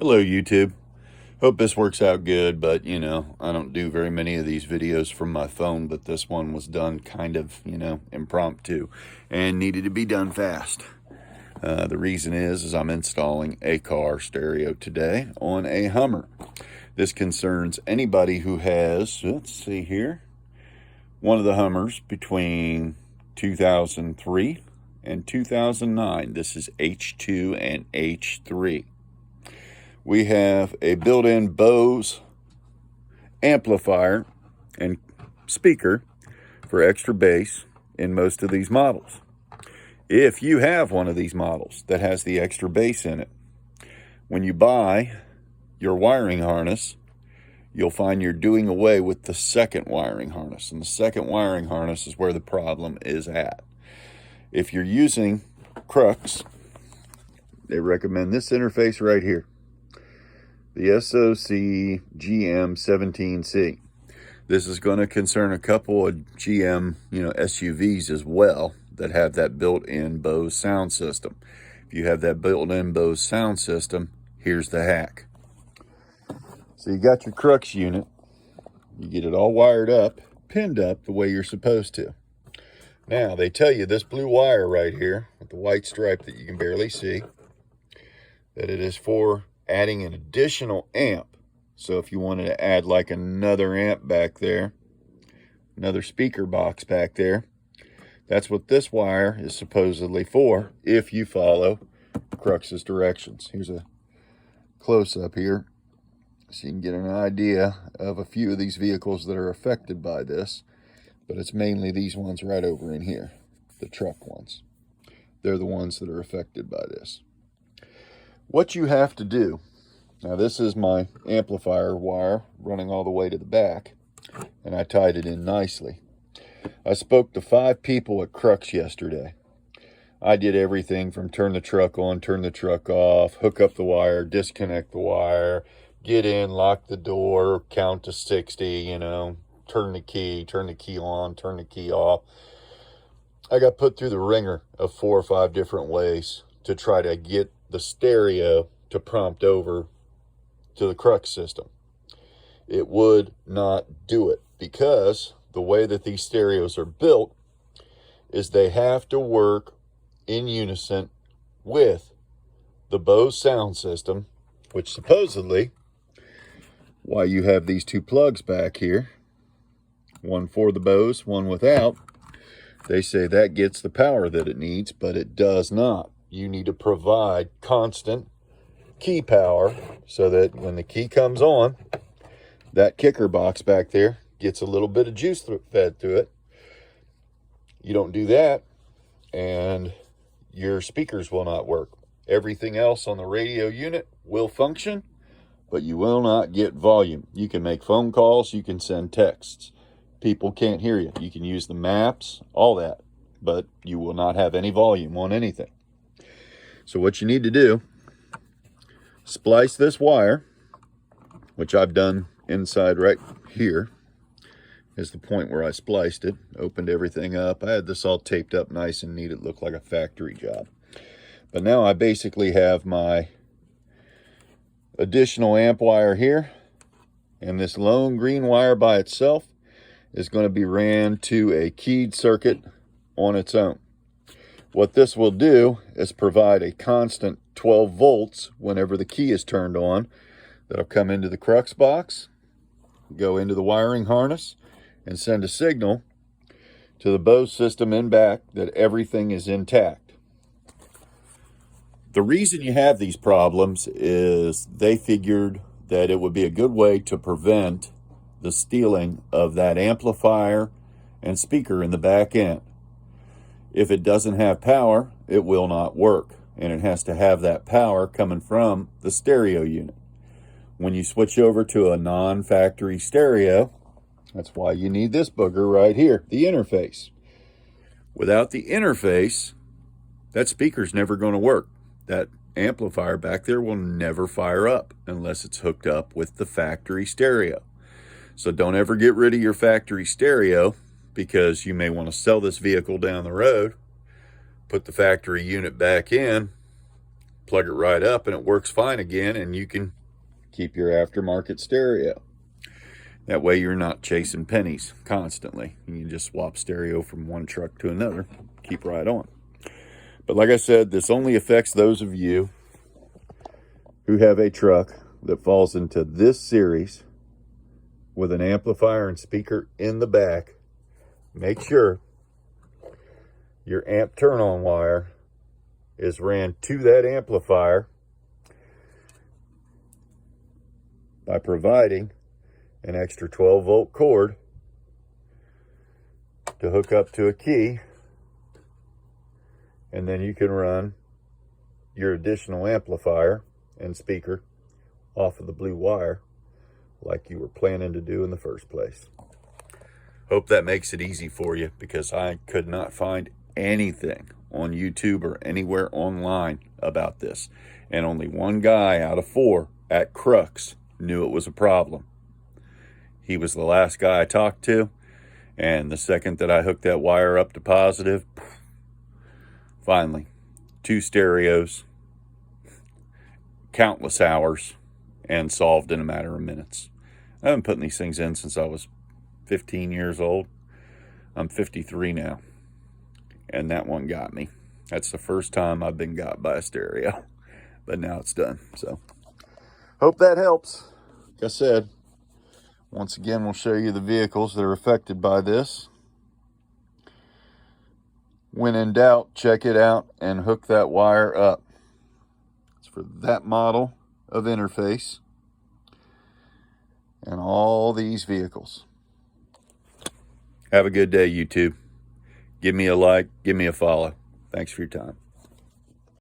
Hello YouTube. Hope this works out good, but I don't do very many of these videos from my phone, but this one was done kind of, impromptu and needed to be done fast. The reason is I'm installing a car stereo today on a Hummer. This concerns anybody who has, let's see here, one of the Hummers between 2003 and 2009. This is H2 and H3. We have a built-in Bose amplifier and speaker for extra bass in most of these models. If you have one of these models that has the extra bass in it, when you buy your wiring harness, you'll find you're doing away with the second wiring harness. And the second wiring harness is where the problem is at. If you're using Crux, they recommend this interface right here. The SICGM-17c. This is going to concern a couple of GM, SUVs as well that have that built-in Bose sound system. If you have that built-in Bose sound system, here's the hack. So you got your Crux unit. You get it all wired up, pinned up the way you're supposed to. Now, they tell you this blue wire right here with the white stripe that you can barely see, that it is for adding an additional amp. So if you wanted to add like another amp back there, another speaker box back there, that's what this wire is supposedly for if you follow Crux's directions. Here's a close-up here so you can get an idea of a few of these vehicles that are affected by this, but it's mainly these ones right over in here, the truck ones. They're the ones that are affected by this. What you have to do, now this is my amplifier wire running all the way to the back, and I tied it in nicely. I spoke to 5 people at Crux yesterday. I did everything from turn the truck on, turn the truck off, hook up the wire, disconnect the wire, get in, lock the door, count to 60, turn the key on, turn the key off. I got put through the ringer of 4 or 5 different ways to try to get the stereo to prompt over to the Crux system. It would not do it because the way that these stereos are built is they have to work in unison with the Bose sound system, which supposedly, why you have these 2 plugs back here, one for the Bose, one without, they say that gets the power that it needs, but it does not. You need to provide constant key power so that when the key comes on, that kicker box back there gets a little bit of juice fed to it. You don't do that, and your speakers will not work. Everything else on the radio unit will function, but you will not get volume. You can make phone calls, you can send texts. People can't hear you. You can use the maps, all that, but you will not have any volume on anything. So what you need to do, splice this wire, which I've done inside right here, is the point where I spliced it, opened everything up. I had this all taped up nice and neat. It looked like a factory job. But now I basically have my additional amp wire here, and this lone green wire by itself is going to be ran to a keyed circuit on its own. What this will do is provide a constant 12 volts whenever the key is turned on. That'll come into the Crux box, go into the wiring harness, and send a signal to the Bose system in back that everything is intact. The reason you have these problems is they figured that it would be a good way to prevent the stealing of that amplifier and speaker in the back end. If it doesn't have power, it will not work, and it has to have that power coming from the stereo unit. When you switch over to a non-factory stereo, that's why you need this booger right here, the interface. Without the interface, that speaker's never going to work. That amplifier back there will never fire up unless it's hooked up with the factory stereo. So don't ever get rid of your factory stereo, because you may want to sell this vehicle down the road, put the factory unit back in, plug it right up and it works fine again, and you can keep your aftermarket stereo. That way you're not chasing pennies constantly. You can just swap stereo from one truck to another, keep right on. But like I said, this only affects those of you who have a truck that falls into this series with an amplifier and speaker in the back. Make sure your amp turn-on wire is ran to that amplifier by providing an extra 12-volt cord to hook up to a key, and then you can run your additional amplifier and speaker off of the blue wire like you were planning to do in the first place. Hope that makes it easy for you, because I could not find anything on YouTube or anywhere online about this, and only one guy out of 4 at Crux knew it was a problem. He was the last guy I talked to, and the second that I hooked that wire up to positive, finally, 2 stereos, countless hours, and solved in a matter of minutes. I've been putting these things in since I was 15 years old. I'm 53 now, and that one got me. That's the first time I've been got by a stereo, but now it's done. So, hope that helps. Like I said, once again, we'll show you the vehicles that are affected by this. When in doubt, check it out and hook that wire up. It's for that model of interface and all these vehicles. Have a good day, YouTube. Give me a like, give me a follow. Thanks for your time.